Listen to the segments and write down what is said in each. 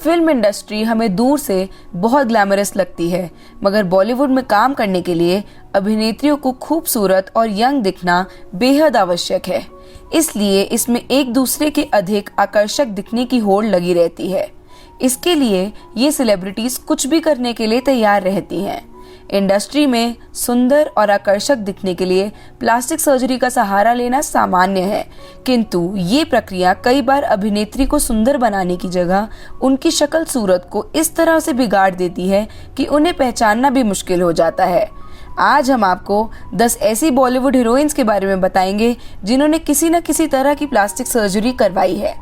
Film industry हमें दूर से बहुत ग्लैमरस लगती है, मगर बॉलीवुड में काम करने के लिए अभिनेत्रियों को खूबसूरत और यंग दिखना बेहद आवश्यक है। इसलिए इसमें एक दूसरे के अधिक आकर्षक दिखने की होड़ लगी रहती है। इसके लिए ये सेलिब्रिटीज कुछ भी करने के लिए तैयार रहती हैं। इंडस्ट्री में सुंदर और आकर्षक दिखने के लिए प्लास्टिक सर्जरी का सहारा लेना सामान्य है, किंतु ये प्रक्रिया कई बार अभिनेत्री को सुंदर बनाने की जगह उनकी शक्ल सूरत को इस तरह से बिगाड़ देती है कि उन्हें पहचानना भी मुश्किल हो जाता है। आज हम आपको 10 ऐसी बॉलीवुड हीरोइंस के बारे में बताएंगे जिन्होंने किसी न किसी तरह की प्लास्टिक सर्जरी करवाई है।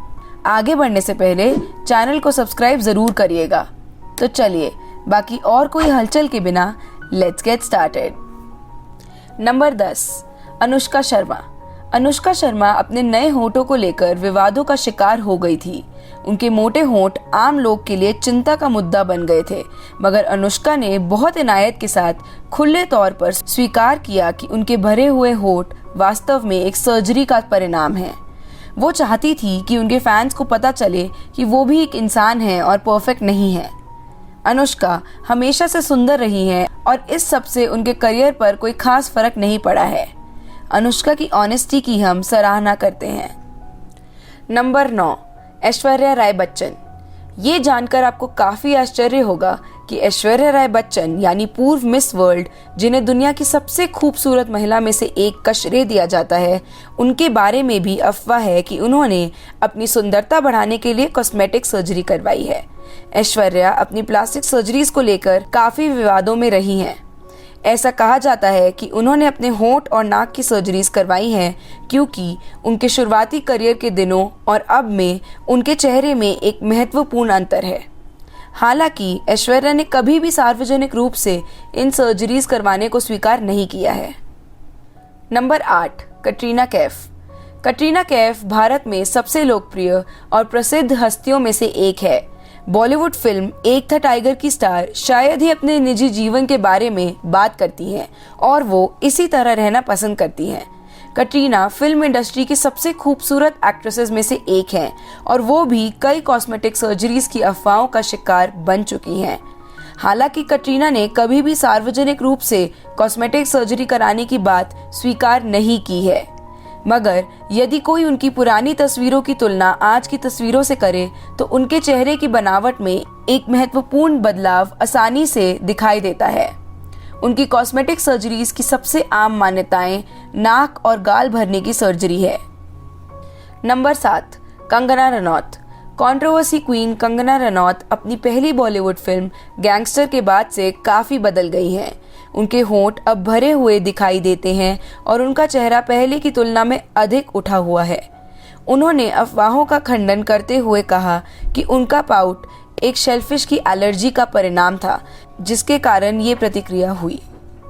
आगे बढ़ने से पहले चैनल को सब्सक्राइब जरूर करिएगा। तो चलिए, बाकी और कोई हलचल के बिना let's get started. Number 10, Anushka Sharma. Anushka Sharma अपने नए होठों को लेकर विवादों का शिकार हो गई थी। उनके मोटे होंठ आम लोग के लिए चिंता का मुद्दा बन गए थे, मगर अनुष्का ने बहुत इनायत के साथ खुले तौर पर स्वीकार किया कि उनके भरे हुए होंठ वास्तव में एक सर्जरी का परिणाम है। वो चाहती थी कि उनके फैंस को पता चले कि वो भी एक इंसान है और परफेक्ट नहीं है। अनुष्का हमेशा से सुंदर रही हैं और इस सब से उनके करियर पर कोई खास फर्क नहीं पड़ा है। अनुष्का की ऑनेस्टी की हम सराहना करते हैं। नंबर 9, ऐश्वर्या राय बच्चन। ये जानकर आपको काफी आश्चर्य होगा कि ऐश्वर्या राय बच्चन यानी पूर्व मिस वर्ल्ड, जिन्हें दुनिया की सबसे खूबसूरत महिला में से एक का श्रेय दिया जाता है, उनके बारे में भी अफवाह है कि उन्होंने अपनी सुंदरता बढ़ाने के लिए कॉस्मेटिक सर्जरी करवाई है। ऐश्वर्या अपनी प्लास्टिक सर्जरीज को लेकर काफी विवादों में रही हैं। ऐसा कहा जाता है कि उन्होंने अपने होंठ और नाक की सर्जरीज करवाई हैं क्योंकि उनके शुरुआती करियर के दिनों और अब में उनके चेहरे में एक महत्वपूर्ण अंतर है। हालांकि ऐश्वर्या ने कभी भी सार्वजनिक रूप से इन सर्जरीज करवाने को स्वीकार नहीं किया है। नंबर 8, कटरीना कैफ। कटरीना कैफ भारत में सबसे लोकप्रिय और प्रसिद्ध हस्तियों में से एक है। बॉलीवुड फिल्म एक था टाइगर की स्टार शायद ही अपने निजी जीवन के बारे में बात करती हैं और वो इसी तरह रहना पसंद करती हैं। कटरीना फिल्म इंडस्ट्री की सबसे खूबसूरत एक्ट्रेसेस में से एक हैं और वो भी कई कॉस्मेटिक सर्जरीज की अफवाहों का शिकार बन चुकी हैं। हालांकि कटरीना ने कभी भी सार्वजनिक रूप से कॉस्मेटिक सर्जरी कराने की बात स्वीकार नहीं की है, मगर यदि कोई उनकी पुरानी तस्वीरों की तुलना आज की तस्वीरों से करे तो उनके चेहरे की बनावट में एक महत्वपूर्ण बदलाव आसानी से दिखाई देता है। उनकी कॉस्मेटिक सर्जरीज की सबसे आम मान्यताएं नाक और गाल भरने की सर्जरी है। Number 7, Kangana Ranaut. Controversy queen Kangana Ranaut अपनी पहली बॉलीवुड फिल्म गैंगस्टर के बाद से काफी बदल गई हैं। उनके होंठ अब भरे हुए दिखाई देते हैं और उनका चेहरा पहले की तुलना में अधिक उठा हुआ है। उन्होंने अफवाहों का खंडन करते हुए कहा कि उनका पाउट एक शेलफिश की एलर्जी का परिणाम था, जिसके कारण ये प्रतिक्रिया हुई।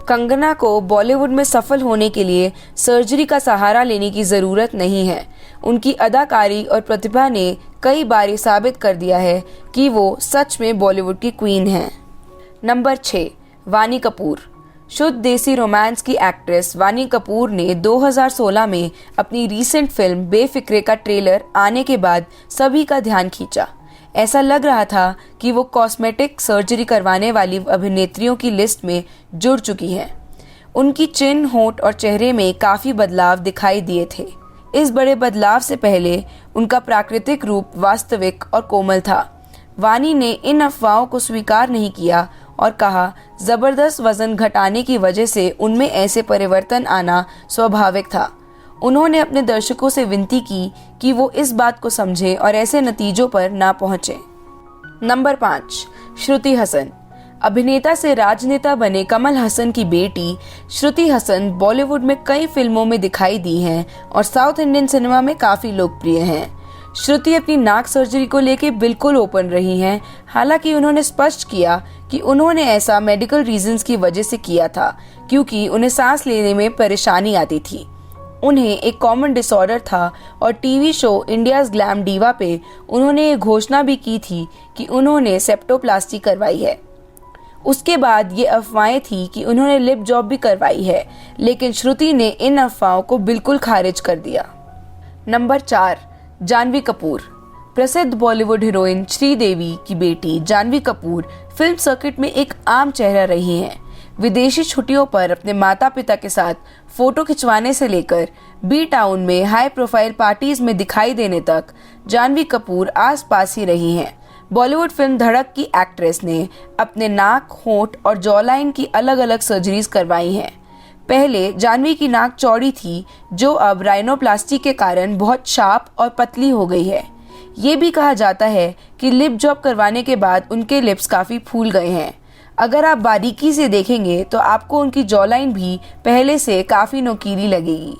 कंगना को बॉलीवुड में सफल होने के लिए सर्जरी का सहारा लेने की जरूरत नहीं है। उनकी अदाकारी और प्रतिभा ने कई बार ये साबित कर दिया है कि वो सच में बॉलीवुड की क्वीन हैं। नंबर 6, वानी कपूर। शुद्ध देसी रोमांस की एक्ट्रेस वानी कपूर ने 2016 में अपनी रीसेंट फिल्म बेफिक्रे का ट्रेलर आने के बाद सभी का ध्यान खींचा। ऐसा लग रहा था कि वो कॉस्मेटिक सर्जरी करवाने वाली अभिनेत्रियों की लिस्ट में जुड़ चुकी हैं। उनकी चिन, होंठ और चेहरे में काफ़ी बदलाव दिखाई दिए थे। इस बड़े बदलाव से पहले उनका प्राकृतिक रूप वास्तविक और कोमल था। वानी ने इन अफवाहों को स्वीकार नहीं किया और कहा जबरदस्त वजन घटाने की वजह से उनमें ऐसे परिवर्तन आना स्वाभाविक था। उन्होंने अपने दर्शकों से विनती की कि वो इस बात को समझें और ऐसे नतीजों पर ना पहुंचे। नंबर 5, श्रुति हसन। अभिनेता से राजनेता बने कमल हसन की बेटी श्रुति हसन बॉलीवुड में कई फिल्मों में दिखाई दी हैं और साउथ इंडियन सिनेमा में काफी लोकप्रिय हैं। श्रुति अपनी नाक सर्जरी को लेकर बिल्कुल ओपन रही हैं। हालांकि उन्होंने स्पष्ट किया कि उन्होंने ऐसा मेडिकल रीजंस की वजह से किया था क्योंकि उन्हें सांस लेने में परेशानी आती थी। उन्हें एक कॉमन डिसऑर्डर था और TV show India's glam diva पे उन्होंने ये घोषणा भी की थी कि उन्होंने सेप्टोप्लास्टी करवाई है। उसके बाद ये अफवाहें थी कि उन्होंने लिप जॉब भी करवाई है, लेकिन श्रुति ने इन अफवाहों को बिल्कुल खारिज कर दिया। नंबर 4, जानवी कपूर। प्रसिद्ध बॉलीवुड हीरोइन श्रीदेवी की बेटी जानवी कपूर फिल्म सर्किट में एक आम चेहरा रही हैं। विदेशी छुट्टियों पर अपने माता पिता के साथ फोटो खिंचवाने से लेकर बी टाउन में हाई प्रोफाइल पार्टीज में दिखाई देने तक जानवी कपूर आसपास ही रही हैं। बॉलीवुड फिल्म धड़क की एक्ट्रेस ने अपने नाक, होंठ और जॉलाइन की अलग अलग सर्जरीज करवाई हैं। पहले जानवी की नाक चौड़ी थी, जो अब राइनोप्लास्टी के कारण बहुत शार्प और पतली हो गई है। ये भी कहा जाता है कि लिप जॉब करवाने के बाद उनके लिप्स काफ़ी फूल गए हैं। अगर आप बारीकी से देखेंगे तो आपको उनकी जॉलाइन भी पहले से काफ़ी नुकीली लगेगी।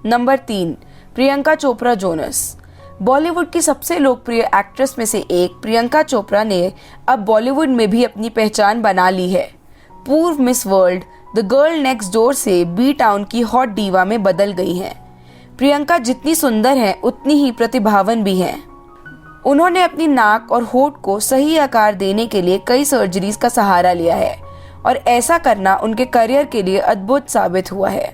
Number 3, Priyanka Chopra Jonas. बॉलीवुड की सबसे लोकप्रिय एक्ट्रेस में से एक प्रियंका चोपड़ा ने अब बॉलीवुड में भी अपनी पहचान बना ली है। पूर्व miss world the girl next door से बी टाउन की हॉट डीवा में बदल गई हैं। प्रियंका जितनी सुंदर हैं उतनी ही प्रतिभावन भी हैं। उन्होंने अपनी नाक और होठ को सही आकार देने के लिए कई सर्जरीज का सहारा लिया है और ऐसा करना उनके करियर के लिए अद्भुत साबित हुआ है।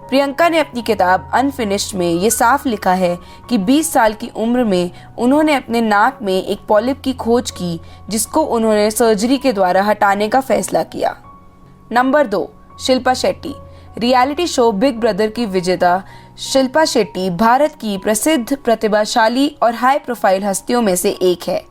प्रियंका ने अपनी किताब अनफिनिश्ड में ये साफ लिखा है कि 20 साल की उम्र में उन्होंने अपने नाक में एक पॉलिप की खोज की, जिसको उन्होंने सर्जरी के द्वारा हटाने का फैसला किया। Number 2, Shilpa Shetty. Reality show big brother की विजेता शिल्पा शेट्टी भारत की प्रसिद्ध, प्रतिभाशाली और हाई प्रोफाइल हस्तियों में से एक है।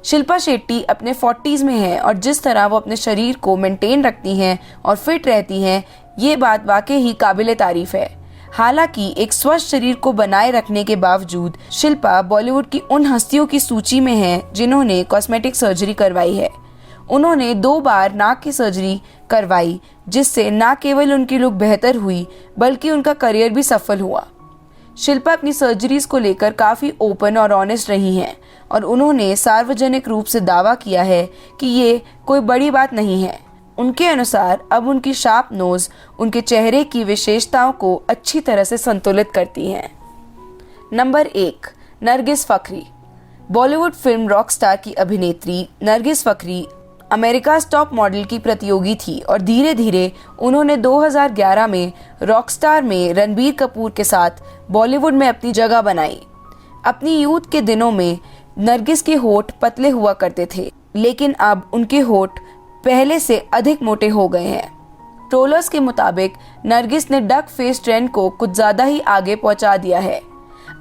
शिल्पा शेट्टी अपने 40s में हैं और जिस तरह वो अपने शरीर को मेंटेन रखती हैं और फिट रहती हैं, ये बात वाकई ही काबिले तारीफ है। हालांकि एक स्वस्थ शरीर को बनाए रखने के बावजूद शिल्पा बॉलीवुड की उन हस्तियों की सूची में हैं जिन्होंने कॉस्मेटिक सर्जरी करवाई है। उन्होंने 2 बार नाक की सर्जरी करवाई, जिससे न केवल उनकी लुक बेहतर हुई बल्कि उनका करियर भी सफल हुआ। शिल्पा अपनी सर्जरीज को लेकर काफ़ी ओपन और ऑनेस्ट रही हैं और उन्होंने सार्वजनिक रूप से दावा किया है कि ये कोई बड़ी बात नहीं है। उनके अनुसार अब उनकी शार्प नोज उनके चेहरे की विशेषताओं को अच्छी तरह से संतुलित करती हैं। नंबर 1, नरगिस फ़खरी। बॉलीवुड फिल्म रॉकस्टार की अभिनेत्री नरगिस फ़खरी अमेरिकाज़ टॉप मॉडल की प्रतियोगी थी और धीरे धीरे उन्होंने 2011 में रॉकस्टार में रणबीर कपूर के साथ बॉलीवुड में अपनी जगह बनाई। अपनी यूथ के दिनों में नरगिस के होठ पतले हुआ करते थे, लेकिन अब उनके होठ पहले से अधिक मोटे हो गए हैं। ट्रोलर्स के मुताबिक नरगिस ने डक फेस ट्रेंड को कुछ ज़्यादा ही आगे पहुंचा दिया है।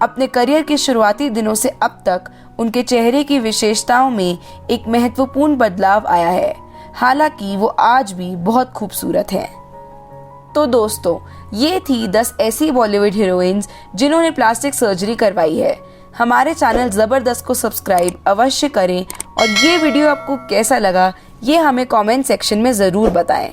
अपने करियर के शुरुआती दिनों से अब तक उनके चेहरे की विशेषताओं में एक महत्वपूर्ण बदलाव आया है। हालांकि वो आज भी बहुत खूबसूरत हैं। तो दोस्तों, ये थी 10 ऐसी बॉलीवुड हीरोइंस जिन्होंने प्लास्टिक सर्जरी करवाई है। हमारे चैनल ज़बरदस्त को सब्सक्राइब अवश्य करें और ये वीडियो आपको कैसा लगा ये हमें कमेंट सेक्शन में ज़रूर बताएं।